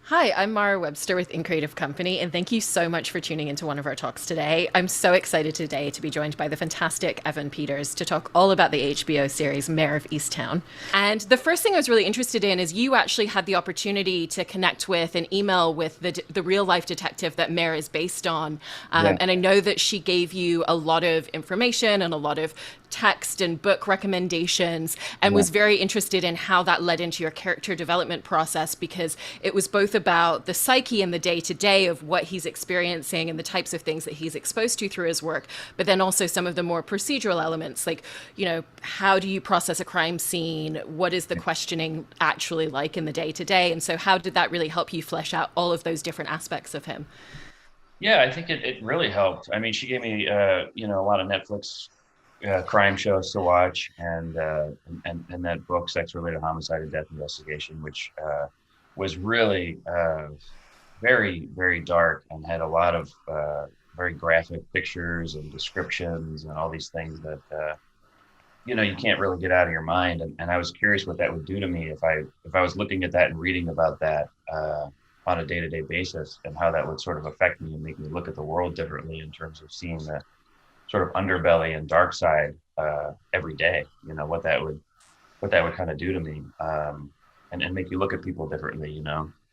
Hi, I'm Mara Webster with In Creative Company, and thank you so much for tuning into one of our talks today. I'm so excited today to be joined by the fantastic Evan Peters to talk all about the HBO series Mare of Easttown. And the first thing I was really interested in is you actually had the opportunity to connect with and email with the real life detective that Mare is based on. Yeah, And I know that she gave you a lot of information and a lot of text and book recommendations and yeah, was very interested in how that led into your character development process because it was both about the psyche and the day to day of what he's experiencing and the types of things that he's exposed to through his work, but then also some of the more procedural elements like, how do you process a crime scene? What is the questioning actually like in the day to day? And so, how did that really help you flesh out all of those different aspects of him? yeah. I think it really helped. I mean, she gave me, a lot of Netflix crime shows to watch, and that book, Sex Related Homicide and Death Investigation, which was really very, very dark and had a lot of very graphic pictures and descriptions and all these things that you can't really get out of your mind. And I was curious what that would do to me if I was looking at that and reading about that on a day-to-day basis, and how that would sort of affect me and make me look at the world differently in terms of seeing the sort of underbelly and dark side every day. What that would kind of do to me, and make you look at people differently.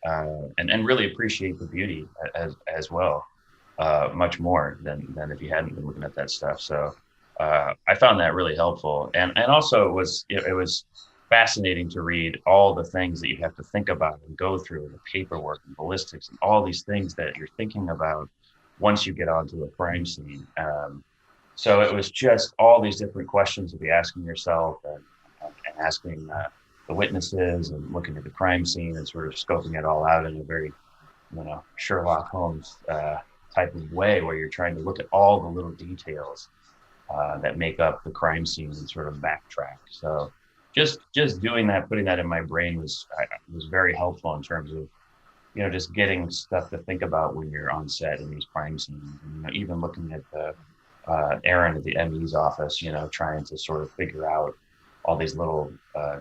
And really appreciate the beauty as well, much more than if you hadn't been looking at that stuff. So I found that really helpful, and also it was fascinating to read all the things that you have to think about and go through, the paperwork and ballistics and all these things that you're thinking about once you get onto a crime scene. So it was just all these different questions to be asking yourself, and asking the witnesses, and looking at the crime scene and sort of scoping it all out in a very, Sherlock Holmes type of way, where you're trying to look at all the little details that make up the crime scene and sort of backtrack. So just doing that, putting that in my brain was very helpful in terms of just getting stuff to think about when you're on set in these crime scenes. And, even looking at the Aaron at the ME's office, trying to sort of figure out all these little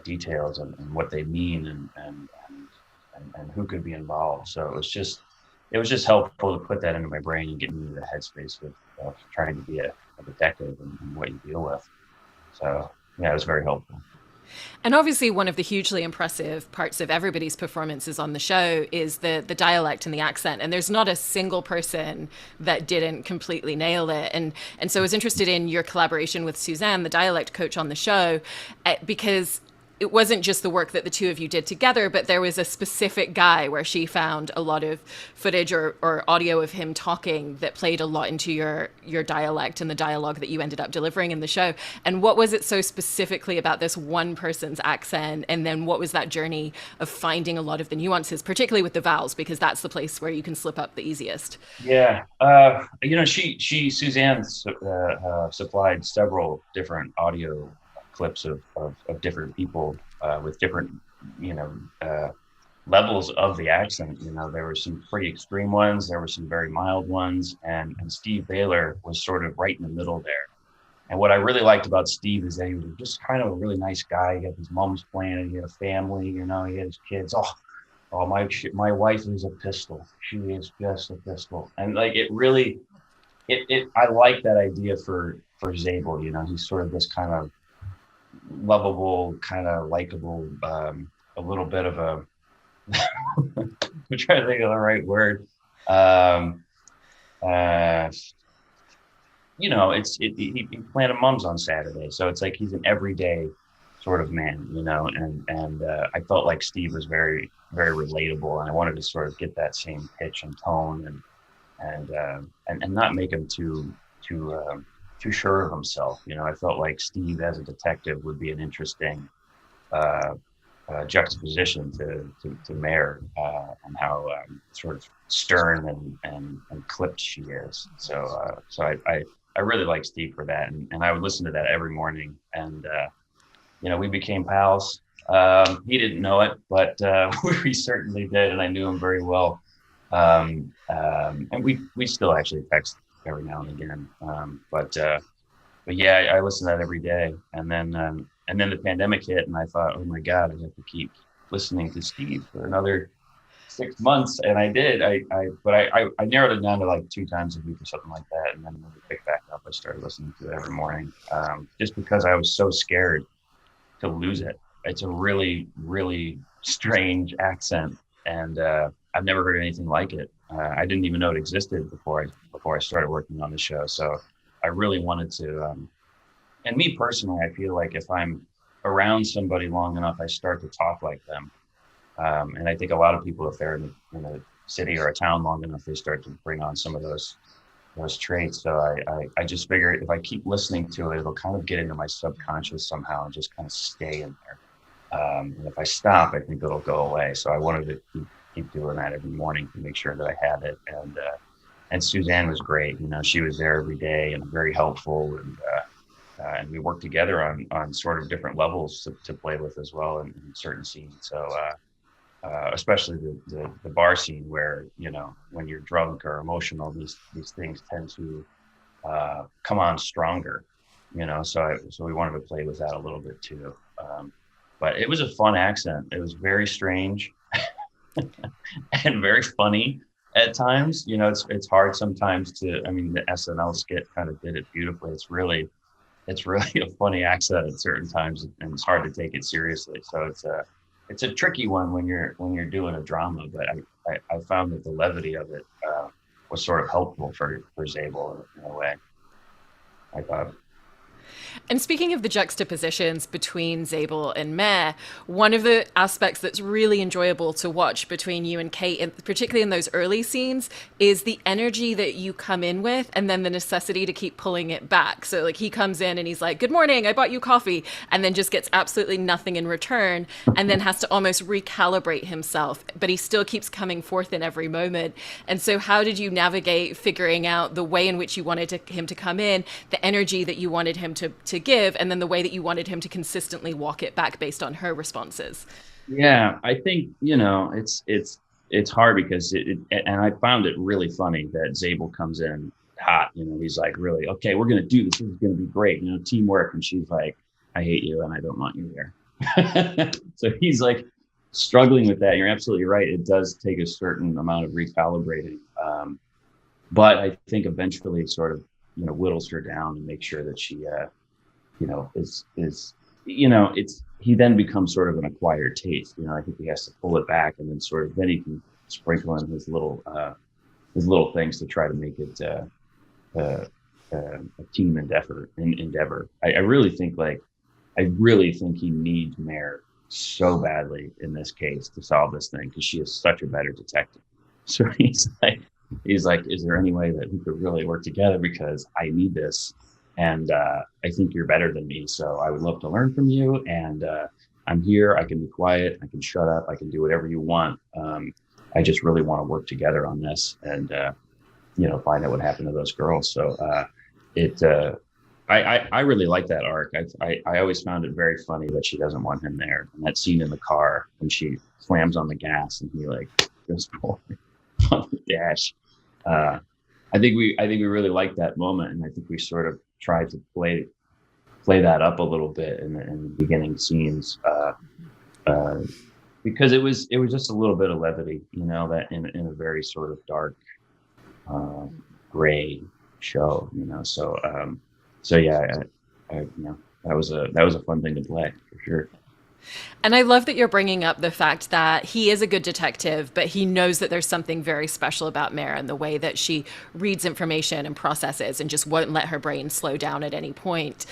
details, and what they mean, and who could be involved. So it was just helpful to put that into my brain and get me into the headspace of trying to be a detective, and what you deal with. So yeah, it was very helpful. And obviously, one of the hugely impressive parts of everybody's performances on the show is the dialect and the accent. And there's not a single person that didn't completely nail it. And so I was interested in your collaboration with Suzanne, the dialect coach on the show, because it wasn't just the work that the two of you did together, but there was a specific guy where she found a lot of footage or audio of him talking that played a lot into your dialect and the dialogue that you ended up delivering in the show. And what was it so specifically about this one person's accent? And then what was that journey of finding a lot of the nuances, particularly with the vowels, because that's the place where you can slip up the easiest. Yeah, she Suzanne supplied several different audio clips of different people with different, you know, uh, levels of the accent. There were some pretty extreme ones, there were some very mild ones, and Steve Baylor was sort of right in the middle there. And what I really liked about Steve is that he was just kind of a really nice guy. He had his mom's planet, he had a family, he had his kids. Oh, my wife is a pistol. She is just a pistol. And like it really, I like that idea for Zabel. He's sort of this kind of lovable, kind of likable, a little bit of a. I'm trying to think of the right word. Um, uh, he planted mums on Saturday, so it's like he's an everyday sort of man, and I felt like Steve was very, very relatable, and I wanted to sort of get that same pitch and tone, and not make him too sure of himself. I felt like Steve as a detective would be an interesting uh, juxtaposition to Mare, and how sort of stern and clipped she is. So I really like Steve for that, and I would listen to that every morning, and we became pals. He didn't know it, but we certainly did, and I knew him very well. And we still actually text every now and again. But yeah, I listen to that every day. And then the pandemic hit, and I thought, oh my God, I have to keep listening to Steve for another 6 months, and I did. I narrowed it down to like 2 times a week or something like that. And then when we picked back up, I started listening to it every morning, just because I was so scared to lose it. It's a really, really strange accent, and I've never heard anything like it. I didn't even know it existed before I started working on the show. So I really wanted to. And me personally, I feel like if I'm around somebody long enough, I start to talk like them. And I think a lot of people, if they're in a city or a town long enough, they start to bring on some of those traits. So I just figured if I keep listening to it, it'll kind of get into my subconscious somehow and just kind of stay in there. And if I stop, I think it'll go away. So I wanted to keep doing that every morning to make sure that I had it. And Suzanne was great. You know, she was there every day and very helpful. And we worked together on sort of different levels to play with as well in certain scenes. So especially the bar scene where, you know, when you're drunk or emotional, these things tend to come on stronger, you know. So we wanted to play with that a little bit too. But it was a fun accent. It was very strange and very funny at times. You know, it's hard sometimes to. I mean, the SNL skit kind of did it beautifully. It's really a funny accent at certain times, and it's hard to take it seriously. So it's a tricky one when you're doing a drama. But I found that the levity of it was sort of helpful for Zabel in a way, I thought. And speaking of the juxtapositions between Zabel and Mare, one of the aspects that's really enjoyable to watch between you and Kate, and particularly in those early scenes, is the energy that you come in with and then the necessity to keep pulling it back. So like he comes in and he's like, "Good morning, I bought you coffee," and then just gets absolutely nothing in return and then has to almost recalibrate himself, but he still keeps coming forth in every moment. And so how did you navigate figuring out the way in which you wanted him to come in, the energy that you wanted him to give, and then the way that you wanted him to consistently walk it back based on her responses? Yeah, I think, you know, it's hard because and I found it really funny that Zabel comes in hot. You know, he's like, really, okay, we're gonna do this. This is gonna be great. You know, teamwork. And she's like, I hate you and I don't want you here. So he's like struggling with that. You're absolutely right. It does take a certain amount of recalibrating. But I think eventually it sort of, you know, whittles her down and makes sure that she you know, is you know, it's he then becomes sort of an acquired taste. You know, I think he has to pull it back and then sort of then he can sprinkle in his little things to try to make it a team endeavor. I really think he needs Mare so badly in this case to solve this thing because she is such a better detective. So he's like, is there any way that we could really work together because I need this. And I think you're better than me, so I would love to learn from you. And I'm here. I can be quiet. I can shut up. I can do whatever you want. I just really want to work together on this and, you know, find out what happened to those girls. So I really like that arc. I always found it very funny that she doesn't want him there. And that scene in the car when she slams on the gas and he like goes on the dash. I think we really liked that moment, and I think we sort of tried to play that up a little bit in the beginning scenes because it was just a little bit of levity, you know, that in a very sort of dark, gray show, you know. So yeah, you know, that was a fun thing to play for sure. And I love that you're bringing up the fact that he is a good detective, but he knows that there's something very special about Mare and the way that she reads information and processes and just won't let her brain slow down at any point.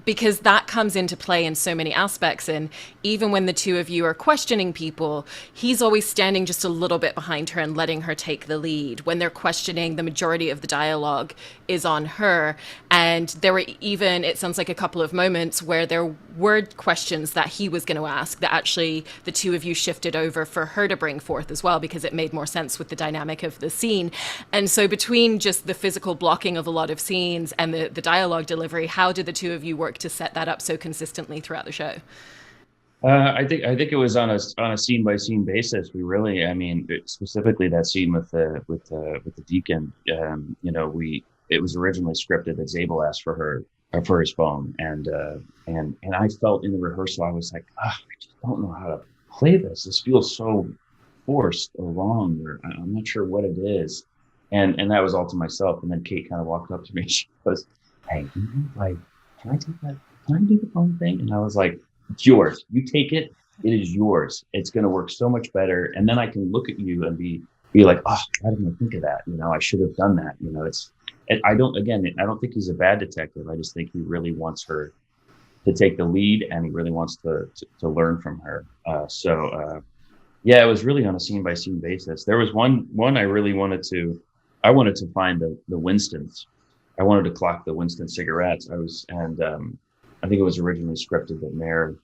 Because that comes into play in so many aspects. And even when the two of you are questioning people, he's always standing just a little bit behind her and letting her take the lead. When they're questioning, the majority of the dialogue is on her. And there were even, it sounds like a couple of moments where there were questions that he was going to ask that actually the two of you shifted over for her to bring forth as well, because it made more sense with the dynamic of the scene. And so between just the physical blocking of a lot of scenes and the dialogue delivery, how did the two of you work to set that up so consistently throughout the show? I think it was on a scene by scene basis. We really, I mean, specifically that scene with the deacon. You know, it was originally scripted that Zabel asked for his phone, and I felt in the rehearsal I was like, I just don't know how to play this. This feels so forced or wrong, or I'm not sure what it is. And that was all to myself. And then Kate kind of walked up to me. She goes, "Hey, like, can I take that? Can I do the phone thing?" And I was like, "It's yours. You take it. It is yours. It's going to work so much better. And then I can look at you and be like, oh, why didn't I think of that? I should have done that. I don't, again, I don't think he's a bad detective. I just think he really wants her to take the lead, and he really wants to learn from her. Yeah, it was really on a scene by scene basis. There was one I really I wanted to find the Winstons. I wanted to clock the Winston cigarettes. I think it was originally scripted that Mare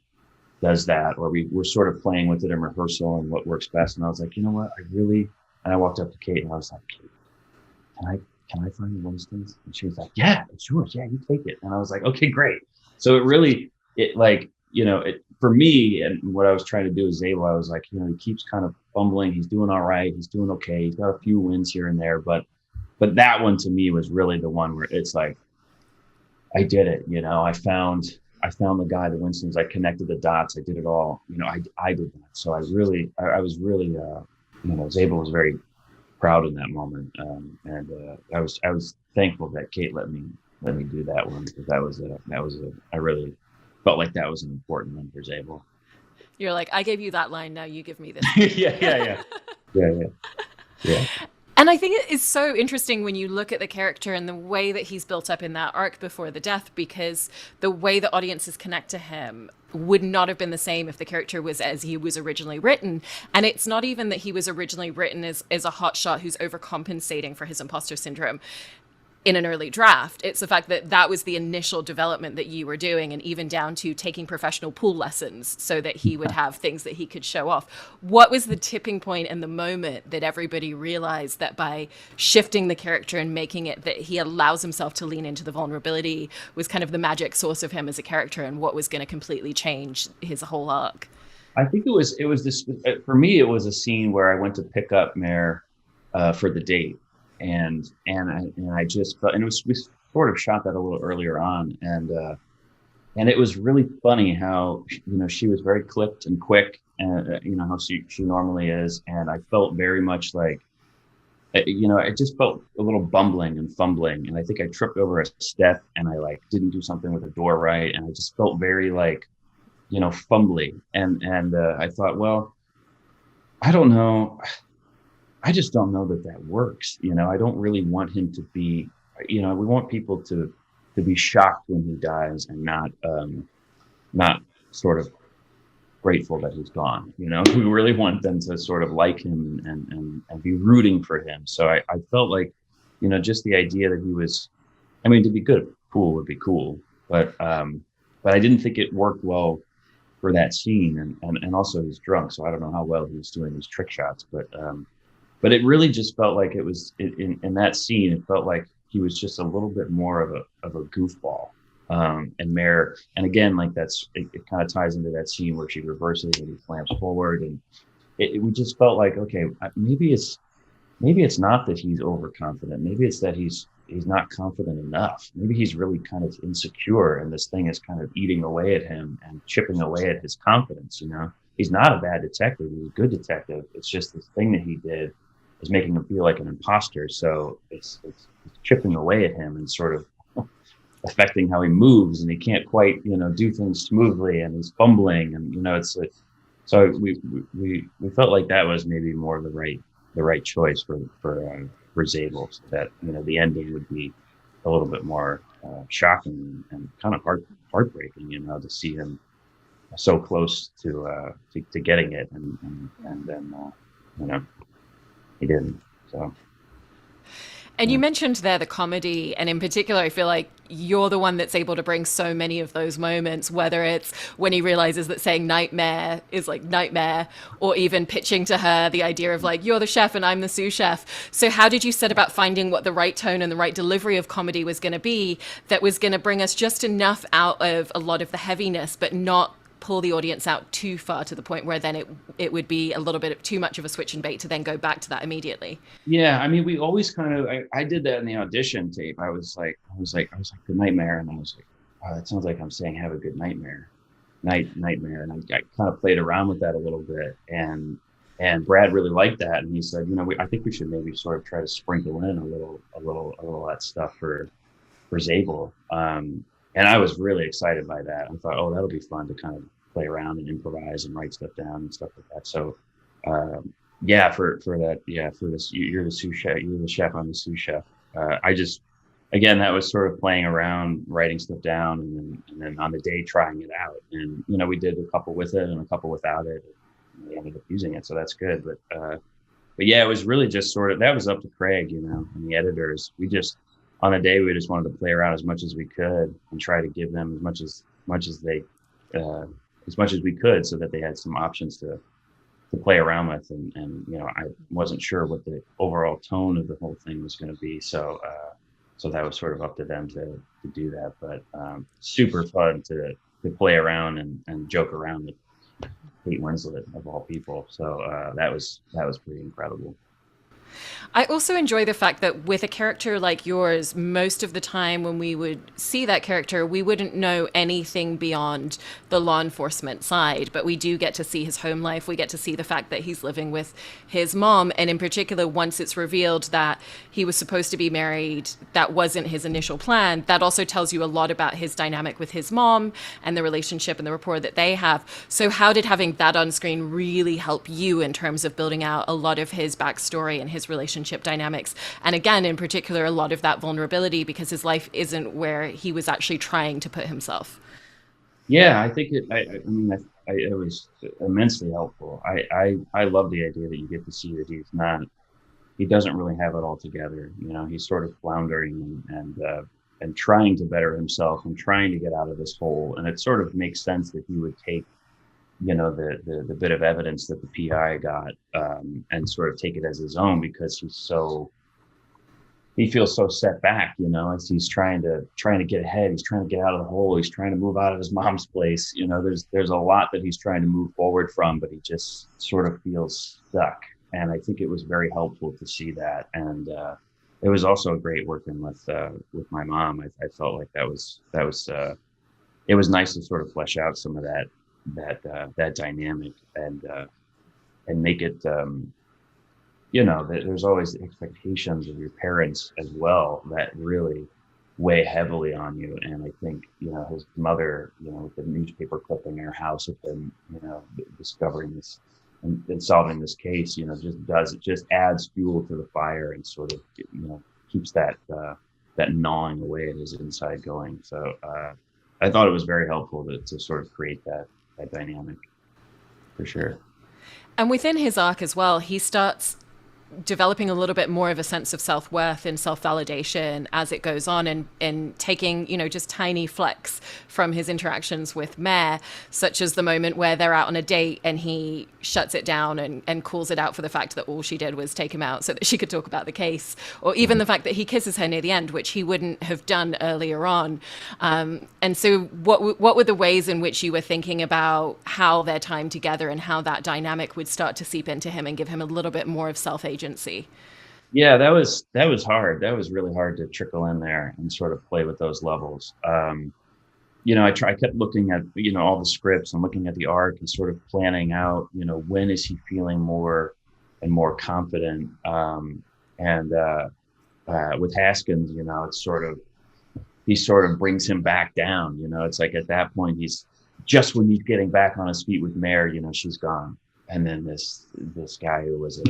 does that, or we were sort of playing with it in rehearsal and what works best. And I was like, you know what, and I walked up to Kate and I was like, Kate, can I find the Winstons? And she was like, yeah, it's yours. Yeah, you take it. And I was like, okay, great. So for me, and what I was trying to do is Zabel, I was like, he keeps kind of fumbling. He's doing all right. He's doing okay. He's got a few wins here and there, but that one to me was really the one where it's like, I did it. I found the guy, the Winstons. I connected the dots. I did it all. I did that. So I was really, Zabel was very proud in that moment, I was thankful that Kate let me do that one, because I really felt like that was an important one for Zabel. You're like, I gave you that line, now you give me this. Yeah. And I think it is so interesting when you look at the character and the way that he's built up in that arc before the death, because the way the audiences connect to him would not have been the same if the character was as he was originally written. And it's not even that he was originally written as a hotshot who's overcompensating for his imposter syndrome in an early draft. It's the fact that that was the initial development that you were doing, and even down to taking professional pool lessons so that he would have things that he could show off. What was the tipping point in the moment that everybody realized that by shifting the character and making it that he allows himself to lean into the vulnerability was kind of the magic source of him as a character, and what was going to completely change his whole arc? I think it was this, for me, it was a scene where I went to pick up Mare for the date. And I just felt, and we sort of shot that a little earlier on, and it was really funny how she was very clipped and quick, and how she normally is, and I felt very much like I just felt a little bumbling and fumbling, and I think I tripped over a step, and I didn't do something with the door right, and I just felt very fumbly, and I thought, well, I don't know. I just don't know that works. I don't really want him to be, we want people to be shocked when he dies, and not sort of grateful that he's gone. We really want them to sort of like him and be rooting for him. So I felt like, just the idea that he was, to be good at pool would be cool, but I didn't think it worked well for that scene. And also he's drunk. So I don't know how well he was doing these trick shots, but it really just felt like it was in that scene. It felt like he was just a little bit more of a goofball. And Mare, and again, it kind of ties into that scene where she reverses and he slams forward, and we just felt like, okay, maybe it's not that he's overconfident. Maybe it's that he's not confident enough. Maybe he's really kind of insecure, and this thing is kind of eating away at him and chipping away at his confidence. He's not a bad detective. He's a good detective. It's just this thing that he did is making him feel like an imposter. So it's chipping away at him and sort of affecting how he moves, and he can't quite, do things smoothly, and he's fumbling, and so we felt like that was maybe more the right choice for Zabel, so that the ending would be a little bit more shocking and kind of heartbreaking, to see him so close to getting it, and then he didn't. So. And you mentioned there the comedy, and in particular, I feel like you're the one that's able to bring so many of those moments, whether it's when he realizes that saying nightmare is like nightmare, or even pitching to her the idea of you're the chef and I'm the sous chef. So how did you set about finding what the right tone and the right delivery of comedy was going to be that was going to bring us just enough out of a lot of the heaviness, but not pull the audience out too far to the point where then it would be a little bit of too much of a switch and bait to then go back to that immediately? Yeah, we always kind of, I did that in the audition tape. I was like good nightmare, and I was like, oh, that sounds like I'm saying have a good nightmare, nightmare, and I kind of played around with that a little bit, and And Brad really liked that, and he said, I think we should maybe sort of try to sprinkle in a little of that stuff for Zabel. And I was really excited by that. I thought, oh, that'll be fun to kind of play around and improvise and write stuff down and stuff like that. So, yeah, for that, yeah, for this, you're the sous chef, you're the chef, I'm the sous chef. I just, again, that was sort of playing around, writing stuff down, and then on the day trying it out. And we did a couple with it and a couple without it. And we ended up using it, so that's good. But yeah, it was really just sort of, that was up to Craig, and the editors. We just, on the day, we just wanted to play around as much as we could and try to give them as much as they as much as we could, so that they had some options to play around with. And I wasn't sure what the overall tone of the whole thing was going to be, so that was sort of up to them to do that. But super fun to play around and joke around with Kate Winslet, of all people. So that was pretty incredible. I also enjoy the fact that with a character like yours, most of the time when we would see that character, we wouldn't know anything beyond the law enforcement side, but we do get to see his home life. We get to see the fact that he's living with his mom. And in particular, once it's revealed that he was supposed to be married, that wasn't his initial plan. That also tells you a lot about his dynamic with his mom and the relationship and the rapport that they have. So how did having that on screen really help you in terms of building out a lot of his backstory and his relationship dynamics? And again, in particular, a lot of that vulnerability, because his life isn't where he was actually trying to put himself. Yeah, I think it was immensely helpful. I love the idea that you get to see that he doesn't really have it all together. He's sort of floundering and trying to better himself and trying to get out of this hole. And it sort of makes sense that he would take the bit of evidence that the PI got, and sort of take it as his own, because he feels so set back, as he's trying to get ahead. He's trying to get out of the hole. He's trying to move out of his mom's place. There's a lot that he's trying to move forward from, but he just sort of feels stuck. And I think it was very helpful to see that. And it was also great working with my mom. I felt like that was it was nice to sort of flesh out some of that dynamic and make it, there's always expectations of your parents as well that really weigh heavily on you. And I think, his mother, with the newspaper clipping in her house of him, discovering this and solving this case, it just adds fuel to the fire and sort of, keeps that gnawing away at his inside going. So I thought it was very helpful to sort of create that dynamic, for sure. And within his arc as well, he starts developing a little bit more of a sense of self-worth and self-validation as it goes on, and taking, just tiny flecks from his interactions with Mare, such as the moment where they're out on a date and he shuts it down and calls it out for the fact that all she did was take him out so that she could talk about the case, or even the fact that he kisses her near the end, which he wouldn't have done earlier on. And so what were the ways in which you were thinking about how their time together and how that dynamic would start to seep into him and give him a little bit more of self-agency? Yeah, that was hard. That was really hard to trickle in there and sort of play with those levels. I kept looking at, all the scripts and looking at the arc and sort of planning out, when is he feeling more and more confident? With Haskins, it's he sort of brings him back down. It's like at that point, just when he's getting back on his feet with Mare, she's gone. And then this guy who was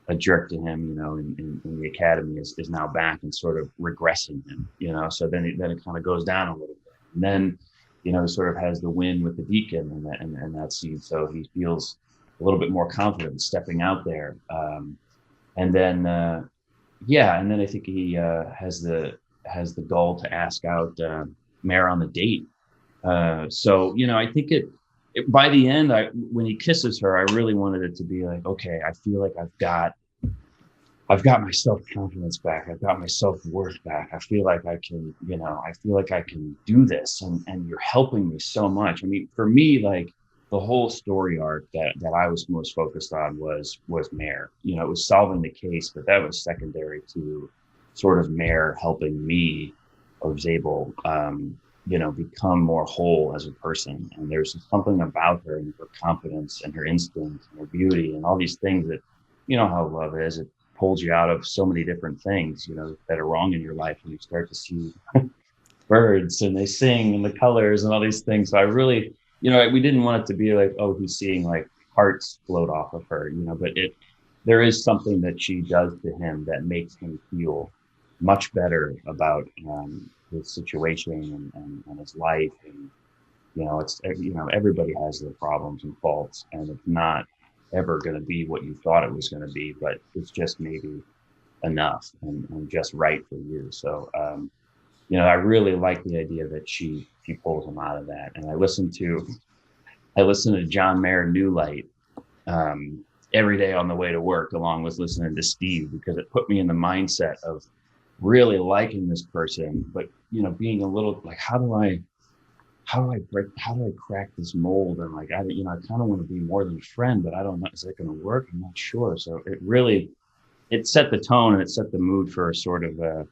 a jerk to him, in the academy is now back and sort of regressing him, so then it kind of goes down a little bit. And then, he sort of has the win with the deacon and that scene. So he feels a little bit more confident stepping out there. And then I think he has the goal to ask out Mare on the date. I think by the end, when he kisses her, I really wanted it to be like, okay, I feel like I've got my self-confidence back. I've got my self-worth back. I feel like I can, do this, and you're helping me so much. I mean, for me, like the whole story arc that I was most focused on was Mare. It was solving the case, but that was secondary to sort of Mare helping me, or Zabel, become more whole as a person. And there's something about her and her confidence and her instinct and her beauty and all these things that, how love is. It pulls you out of so many different things, that are wrong in your life. And you start to see birds and they sing and the colors and all these things. So I really, we didn't want it to be like, oh, he's seeing like hearts float off of her, but there is something that she does to him that makes him feel much better about his situation and his life. And, it's, everybody has their problems and faults, and it's not ever going to be what you thought it was going to be, but it's just maybe enough and just right for you. So, I really like the idea that she pulls him out of that. And I listened to John Mayer New Light every day on the way to work, along with listening to Steve, because it put me in the mindset of really liking this person, but being a little like, how do I crack this mold? And like, I kind of want to be more than a friend, but I don't know, is that going to work? I'm not sure. So it set the tone and it set the mood for sort of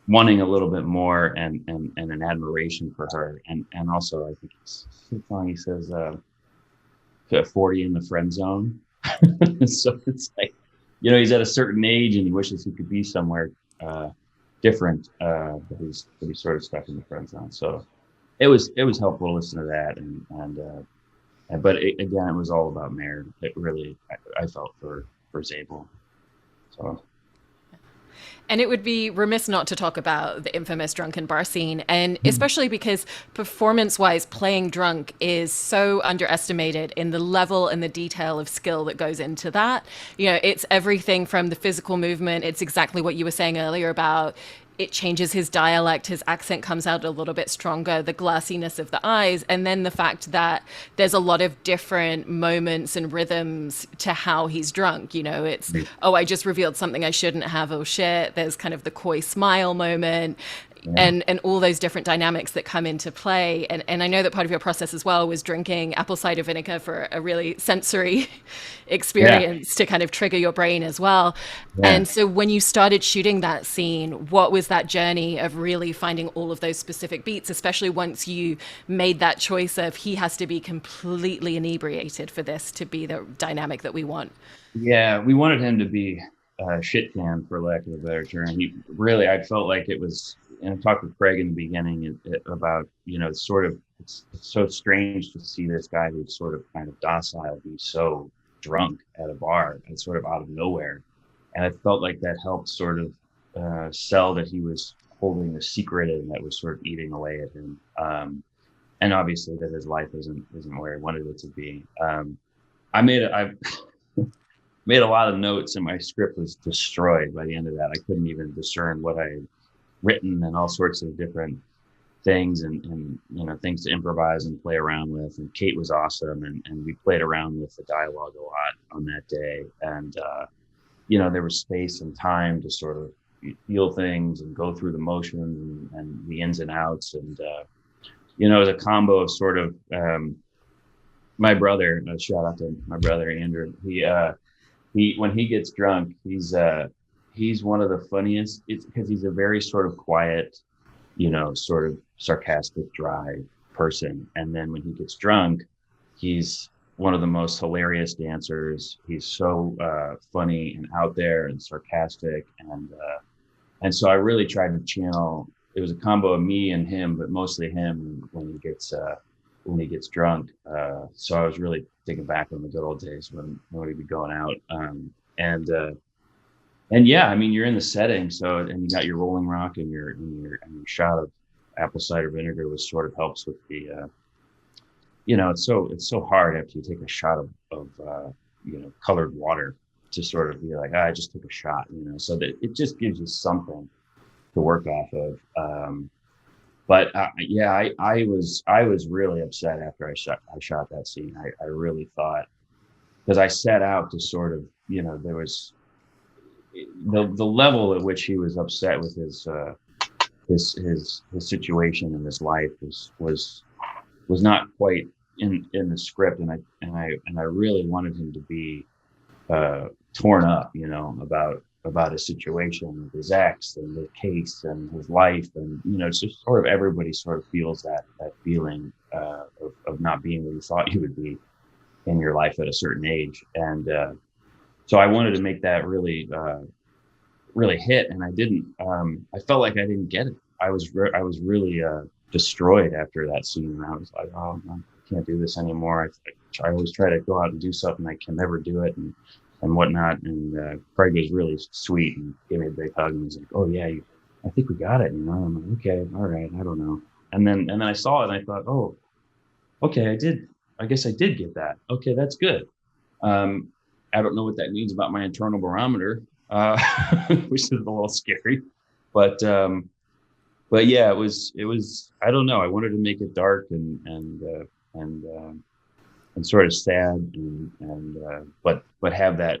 wanting a little bit more and an admiration for her. And also, I think it's the song he says, 40 in the friend zone. So it's like, he's at a certain age and he wishes he could be somewhere different, but he's sort of stuck in the friend zone. So it was helpful to listen to that. But again, it was all about Mare. It really, I felt for Zabel. So. And it would be remiss not to talk about the infamous drunken bar scene, and especially because performance-wise, playing drunk is so underestimated in the level and the detail of skill that goes into that. It's everything from the physical movement. It's exactly what you were saying earlier about it changes his dialect, his accent comes out a little bit stronger, the glassiness of the eyes, and then the fact that there's a lot of different moments and rhythms to how he's drunk. It's, oh, I just revealed something I shouldn't have, oh shit. There's kind of the coy smile moment. Yeah. And all those different dynamics that come into play. And I know that part of your process as well was drinking apple cider vinegar for a really sensory experience to kind of trigger your brain as well. Yeah. And so when you started shooting that scene, what was that journey of really finding all of those specific beats, especially once you made that choice of he has to be completely inebriated for this to be the dynamic that we want? Yeah, we wanted him to be shit canned, for lack of a better term. I felt like it was, and I talked with Craig in the beginning about, sort of, it's so strange to see this guy who's sort of kind of docile be so drunk at a bar and sort of out of nowhere. And I felt like that helped sort of sell that he was holding a secret and that was sort of eating away at him. And obviously that his life isn't where he wanted it to be. I made a lot of notes and my script was destroyed by the end of that. I couldn't even discern what I had written and all sorts of different things and things to improvise and play around with. And Kate was awesome. And we played around with the dialogue a lot on that day. And, there was space and time to sort of feel things and go through the motions and the ins and outs. And, it was a combo of sort of my brother, shout out to my brother, Andrew. He when he gets drunk, he's one of the funniest. It's because he's a very sort of quiet, sort of sarcastic, dry person. And then when he gets drunk, he's one of the most hilarious dancers. He's so funny and out there and sarcastic. And so I really tried to channel. It was a combo of me and him, but mostly him when he gets drunk. So I was really thinking back on the good old days when we'd be going out. And yeah, I mean, you're in the setting, so, and you got your Rolling Rock and your shot of apple cider vinegar, which sort of helps with the, it's so hard after you take a shot of colored water to sort of be like, I just took a shot, so that it just gives you something to work off of. But I was really upset after I shot that scene. I really thought, because I set out to sort of, there was the level at which he was upset with his situation in his life was not quite in the script, and I really wanted him to be torn up, about about his situation with his ex and the case and his life, and it's just sort of everybody sort of feels that feeling of not being where you thought you would be in your life at a certain age, and so I wanted to make that really hit, and I didn't. I felt like I didn't get it. I was really destroyed after that scene. I was like, oh, I can't do this anymore. I always try to go out and do something. I can never do it, and whatnot. And Craig was really sweet and gave me a big hug and was like, oh yeah, I think we got it. I'm like, okay, all right, I don't know. And then I saw it and I thought, oh, okay, I guess I did get that. Okay, that's good. I don't know what that means about my internal barometer, which is a little scary, but yeah, it was. I don't know. I wanted to make it dark and sort of sad but have that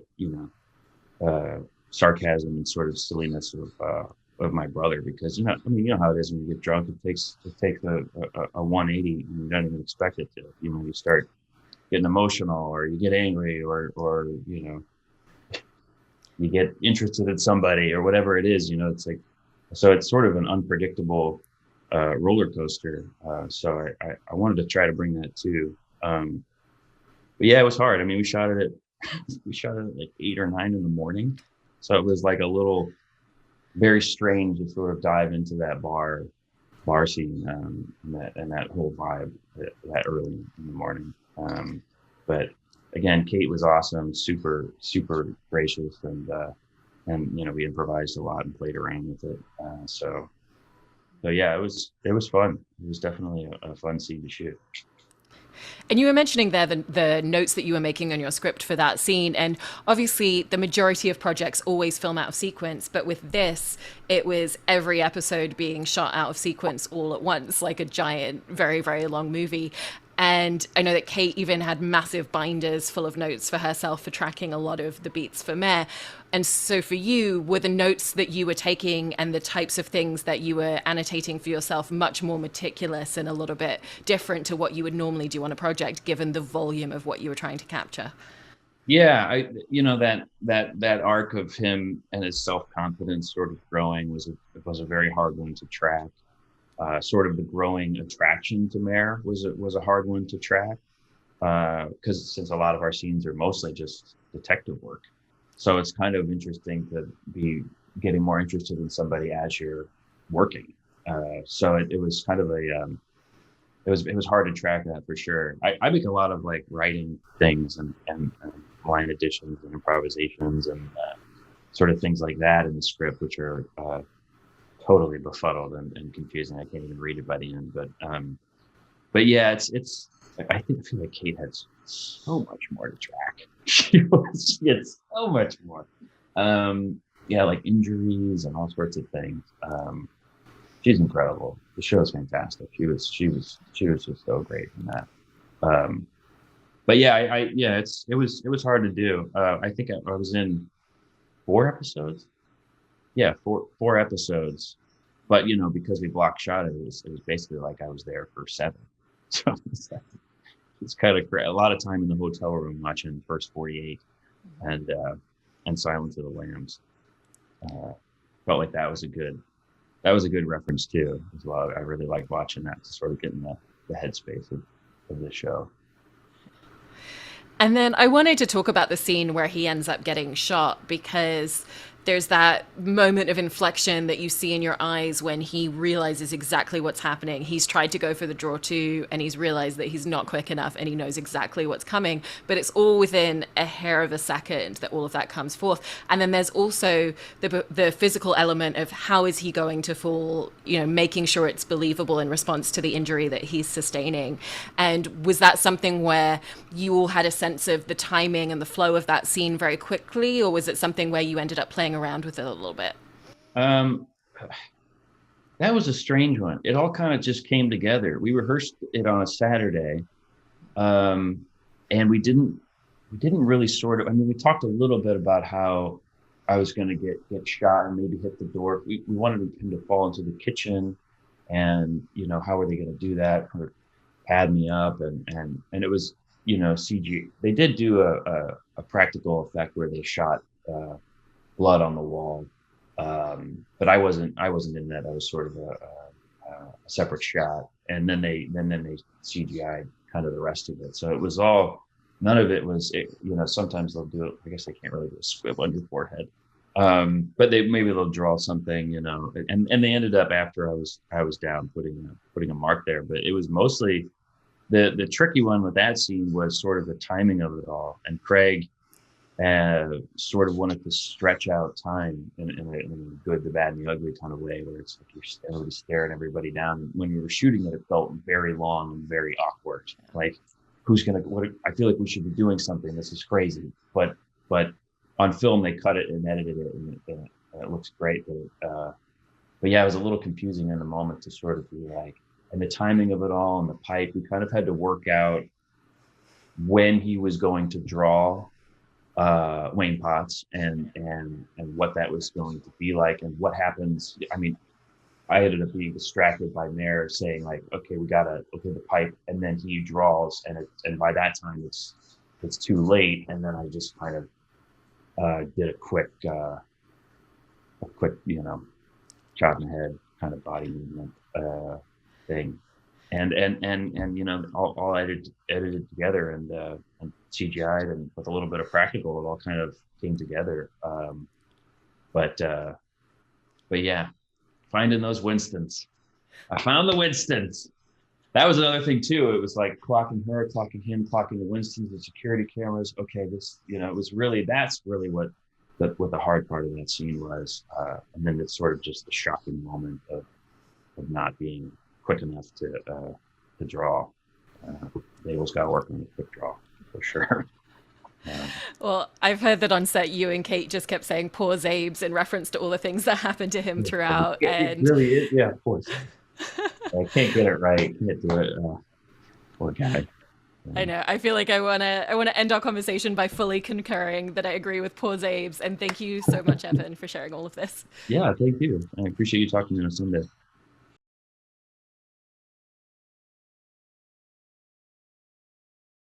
sarcasm and sort of silliness of my brother, because I mean, you know how it is when you get drunk. It takes a 180 and you don't even expect it to. You start getting emotional, or you get angry, or you get interested in somebody, or whatever it is. It's like, so it's sort of an unpredictable roller coaster. So I wanted to try to bring that too. But yeah, it was hard. I mean, we shot it at like 8 or 9 in the morning, so it was like a little very strange to sort of dive into that bar scene, and that whole vibe that early in the morning. But again, Kate was awesome, super gracious, and we improvised a lot and played around with it. So yeah, it was fun. It was definitely a fun scene to shoot. And you were mentioning there the notes that you were making on your script for that scene. And obviously, the majority of projects always film out of sequence. But with this, it was every episode being shot out of sequence all at once, like a giant, very, very long movie. And I know that Kate even had massive binders full of notes for herself for tracking a lot of the beats for Mare. And so for you, were the notes that you were taking and the types of things that you were annotating for yourself much more meticulous and a little bit different to what you would normally do on a project, given the volume of what you were trying to capture? Yeah, that arc of him and his self-confidence sort of growing was a very hard one to track. Sort of the growing attraction to Mare was a hard one to track, because since a lot of our scenes are mostly just detective work, so it's kind of interesting to be getting more interested in somebody as you're working. So it was kind of it was hard to track that for sure. I make a lot of like writing things and line additions and improvisations and sort of things like that in the script, which are totally befuddled and confusing. I can't even read it by the end. But yeah, it's like, I feel like Kate has so much more to track. She had so much more. Yeah, like injuries and all sorts of things. She's incredible. The show is fantastic. She was just so great in that. But yeah, it was hard to do. I think I was in 4 episodes. Yeah, four episodes, but because we block shot it, it was basically like I was there for 7. So it's kind of great. A lot of time in the hotel room watching First 48 and Silence of the Lambs. Felt like that was a good reference too as well. I really like watching that to sort of get in the headspace of the show. And then I wanted to talk about the scene where he ends up getting shot, because there's that moment of inflection that you see in your eyes when he realizes exactly what's happening. He's tried to go for the draw 2 and he's realized that he's not quick enough and he knows exactly what's coming, but it's all within a hair of a second that all of that comes forth. And then there's also the physical element of how is he going to fall, making sure it's believable in response to the injury that he's sustaining. And was that something where you all had a sense of the timing and the flow of that scene very quickly, or was it something where you ended up playing around with it a little bit? That was a strange one. It all kind of just came together. We rehearsed it on a Saturday, and we didn't really sort of. I mean, we talked a little bit about how I was going to get shot and maybe hit the door. We wanted him to fall into the kitchen, and how are they going to do that? Or pad me up, and it was CG. They did do a practical effect where they shot blood on the wall. But I wasn't in that. I was sort of a separate shot, and then they CGI'd kind of the rest of it. So it was all, none of it was, sometimes they'll do it. I guess they can't really do a squib on your forehead. But maybe they'll draw something, and they ended up, after I was down, putting a mark there. But it was mostly the tricky one with that scene was sort of the timing of it all. And Craig sort of wanted to stretch out time in a good, the bad, and the ugly kind of way, where it's like everybody's staring everybody down. When we were shooting it, it felt very long and very awkward. Like, I feel like we should be doing something. This is crazy. But on film, they cut it and edited it, and it looks great. But yeah, it was a little confusing in the moment to sort of be like, and the timing of it all and the pipe, we kind of had to work out when he was going to draw Wayne Potts and what that was going to be like, and what happens. I mean, I ended up being distracted by Mare saying like, okay, the pipe, and then he draws, and by that time it's too late, and then I just kind of did a quick shot in the head kind of body movement thing, and all edited together, and CGI'd, and with a little bit of practical, it all kind of came together. But yeah, finding those Winstons. I found the Winstons. That was another thing too. It was like clocking her, clocking him, clocking the Winstons, the security cameras. Okay, it was really, that's really what the hard part of that scene was. And then it's sort of just the shocking moment of not being quick enough to draw. Zabel's got to work on a quick draw for sure. Well, I've heard that on set, you and Kate just kept saying "poor Zabes" in reference to all the things that happened to him throughout. It really is, yeah, of course. I can't get it right. Can't do it. Poor guy. I know. I feel like I wanna end our conversation by fully concurring that I agree with poor Zabes, and thank you so much, Evan, for sharing all of this. Yeah, thank you. I appreciate you talking to me on Sunday.